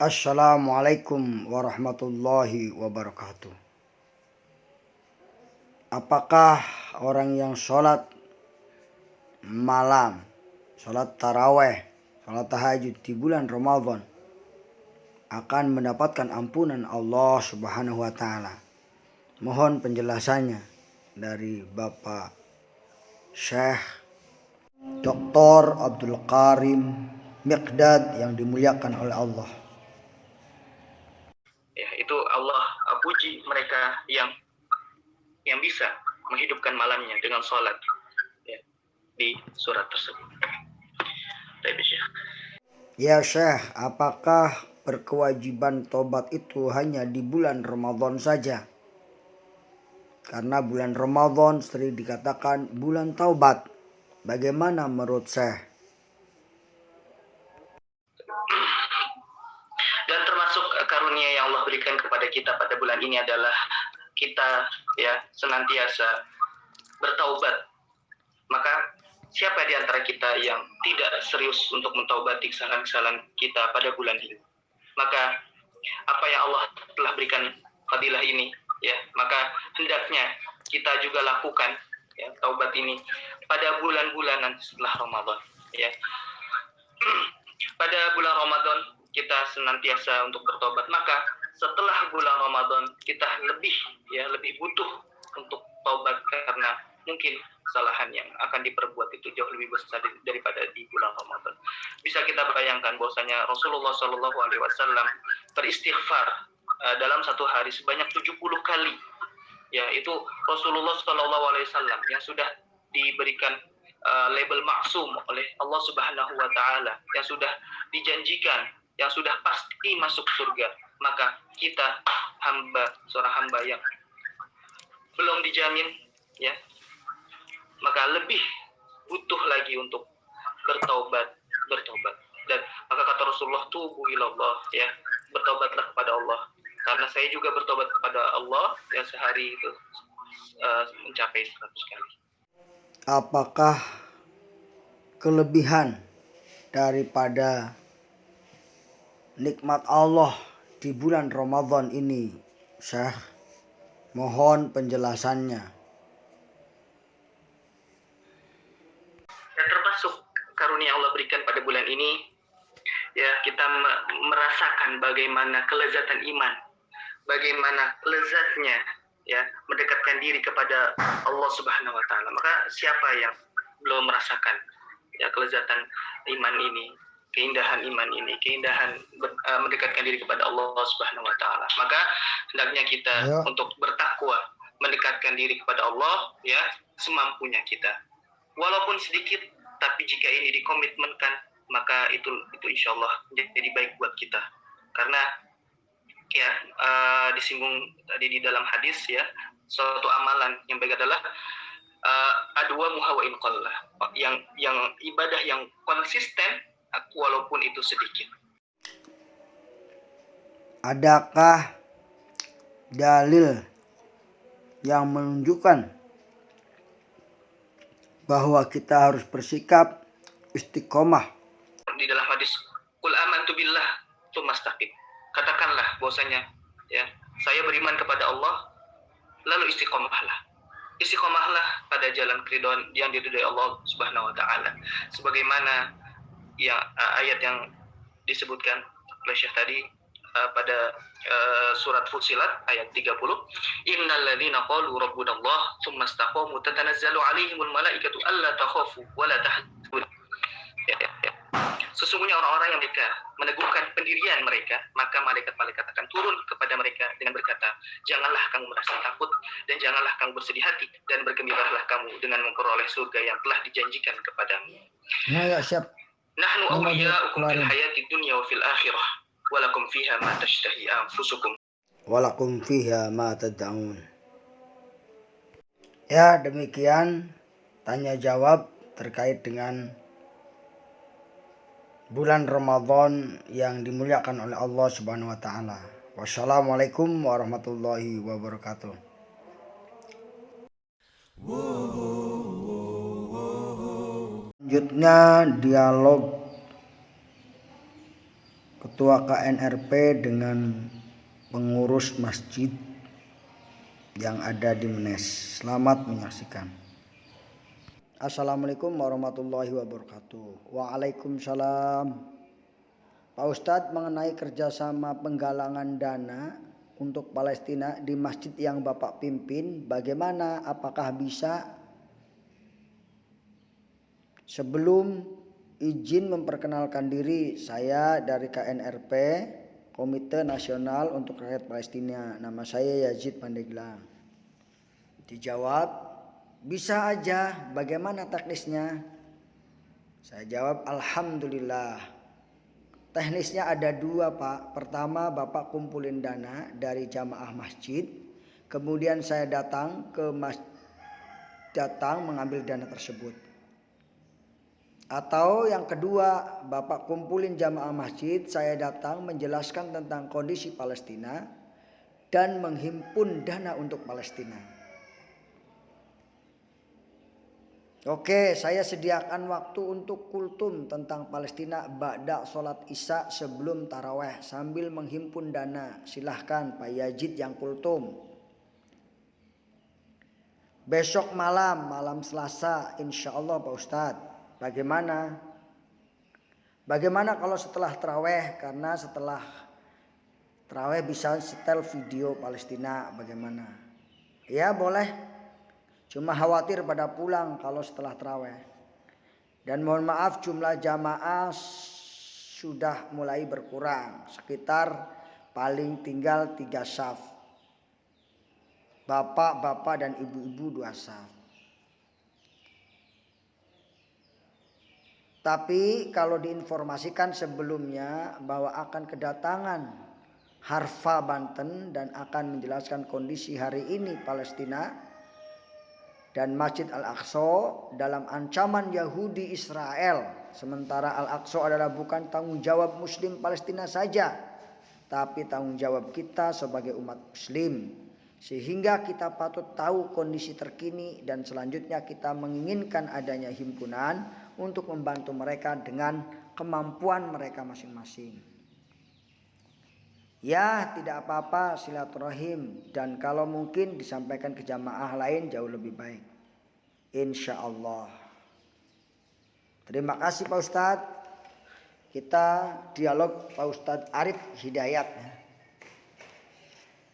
Assalamualaikum warahmatullahi wabarakatuh. Apakah orang yang sholat malam, sholat taraweh, sholat tahajud di bulan Ramadan akan mendapatkan ampunan Allah Subhanahu wa Ta'ala? Mohon penjelasannya dari Bapak Syekh Dr. Abdul Karim Miqdad yang dimuliakan oleh Allah. Ya, itu Allah puji mereka yang bisa menghidupkan malamnya dengan sholat, ya, di surat tersebut. Baik, Syekh. Ya Syekh, apakah berkewajiban tobat itu hanya di bulan Ramadan saja? Karena bulan Ramadan sering dikatakan bulan taubat. Bagaimana menurut Syekh? Dan termasuk karunia yang Allah berikan kepada kita pada bulan ini adalah kita senantiasa bertaubat. Maka siapa di antara kita yang tidak serius untuk mentaubati kesalahan-kesalahan kita pada bulan ini? Maka apa yang Allah telah berikan fadilah ini, maka hendaknya kita juga lakukan taubat ini pada bulan-bulan nanti setelah Ramadan. Pada bulan Ramadan kita senantiasa untuk bertobat, maka setelah bulan Ramadan kita lebih butuh untuk taubat, karena mungkin kesalahan yang akan diperbuat itu jauh lebih besar daripada di bulan Ramadan. Bisa kita bayangkan bahwasanya Rasulullah SAW beristighfar dalam satu hari sebanyak 70 kali. Itu Rasulullah SAW yang sudah diberikan label maksum oleh Allah Subhanahu wa Ta'ala, yang sudah dijanjikan, yang sudah pasti masuk surga. Maka kita seorang hamba yang belum dijamin, maka lebih butuh lagi untuk bertaubat. Dan maka kata Rasulullah, tubu ilallah, bertaubatlah kepada Allah. Karena saya juga bertobat kepada Allah yang sehari itu mencapai 100 kali. Apakah kelebihan daripada nikmat Allah di bulan Ramadan ini, Syekh? Mohon penjelasannya. Dan termasuk karunia Allah berikan pada bulan ini, kita merasakan bagaimana kelezatan iman, bagaimana lezatnya mendekatkan diri kepada Allah Subhanahu wa Ta'ala. Maka siapa yang belum merasakan kelezatan iman ini, keindahan iman ini, keindahan mendekatkan diri kepada Allah Subhanahu wa Ta'ala? Maka hendaknya kita untuk bertakwa, mendekatkan diri kepada Allah semampunya kita. Walaupun sedikit, tapi jika ini dikomitmenkan, maka itu insya Allah jadi baik buat kita. Karena disinggung tadi di dalam hadis, suatu amalan yang baik adalah adwa muhawain qallah, yang ibadah yang konsisten walaupun itu sedikit. Adakah dalil yang menunjukkan bahwa kita harus bersikap istiqomah? Di dalam hadis, qul amantu billah tsumastaqim, katakanlah bahwasanya saya beriman kepada Allah, lalu istiqomahlah pada jalan keridhaan yang diridhai Allah Subhanahu wa Ta'ala, sebagaimana ayat yang disebutkan oleh Syekh tadi pada surat Fussilat ayat 30, innal ladzina qalu rabbunallah tsumma istaqamu tatanazzalu alaihimul malaikatu alla takhafu wa la tahzanu. Sesungguhnya orang-orang yang mereka meneguhkan pendirian mereka, maka malaikat-malaikat akan turun kepada mereka dengan berkata, janganlah kamu merasa takut dan janganlah kamu bersedih hati, dan bergembiralah kamu dengan memperoleh surga yang telah dijanjikan kepadamu. Nah, ya siap. Nahnu awliya'ukum fil hayatid dunya wa fil akhirah, walakum fiha ma tashtahi anfusukum walakum fiha ma tad'un. Ya, demikian tanya jawab terkait dengan bulan Ramadan yang dimuliakan oleh Allah Subhanahu wa Ta'ala. Wassalamualaikum warahmatullahi wabarakatuh. Selanjutnya dialog ketua KNRP dengan pengurus masjid yang ada di Menes. Selamat menyaksikan. Assalamualaikum warahmatullahi wabarakatuh. Waalaikumsalam. Pak Ustadz, mengenai kerjasama penggalangan dana untuk Palestina di masjid yang Bapak pimpin, bagaimana? Apakah bisa? Sebelum izin memperkenalkan diri, saya dari KNRP, Komite Nasional untuk Rakyat Palestina. Nama saya Yazid Pandeglang. Dijawab, bisa aja, bagaimana teknisnya? Saya jawab, alhamdulillah. Teknisnya ada dua, Pak. Pertama, Bapak kumpulin dana dari jamaah masjid. Kemudian saya datang ke datang mengambil dana tersebut. Atau yang kedua, Bapak kumpulin jamaah masjid, saya datang menjelaskan tentang kondisi Palestina dan menghimpun dana untuk Palestina. Oke, saya sediakan waktu untuk kultum tentang Palestina ba'da sholat isya sebelum taraweh sambil menghimpun dana. Silahkan Pak Yazid yang kultum. Besok malam Selasa insya Allah Pak Ustadz. Bagaimana? Bagaimana kalau setelah taraweh? Karena setelah taraweh bisa setel video Palestina. Bagaimana? Ya boleh. Cuma khawatir pada pulang kalau setelah taraweh. Dan mohon maaf jumlah jamaah sudah mulai berkurang. Sekitar paling tinggal 3 saf. Bapak-bapak dan ibu-ibu 2 saf. Tapi kalau diinformasikan sebelumnya bahwa akan kedatangan Harfa Banten dan akan menjelaskan kondisi hari ini Palestina dan Masjid Al-Aqsa dalam ancaman Yahudi Israel. Sementara Al-Aqsa adalah bukan tanggung jawab Muslim Palestina saja, tapi tanggung jawab kita sebagai umat Muslim. Sehingga kita patut tahu kondisi terkini dan selanjutnya kita menginginkan adanya himpunan untuk membantu mereka dengan kemampuan mereka masing-masing. Ya, tidak apa-apa silaturahim dan kalau mungkin disampaikan ke jamaah lain jauh lebih baik. Insya Allah. Terima kasih Pak Ustadz. Kita dialog Pak Ustadz Arif Hidayat ya.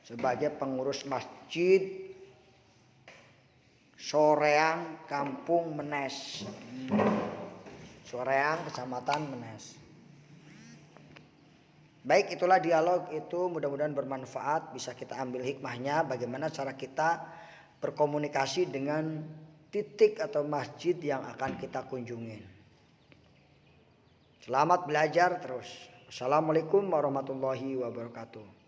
Sebagai pengurus masjid Soreang Kampung Menes. Soreang Kecamatan Menes. Baik, itulah dialog itu, mudah-mudahan bermanfaat, bisa kita ambil hikmahnya bagaimana cara kita berkomunikasi dengan titik atau masjid yang akan kita kunjungin. Selamat belajar terus. Assalamualaikum warahmatullahi wabarakatuh.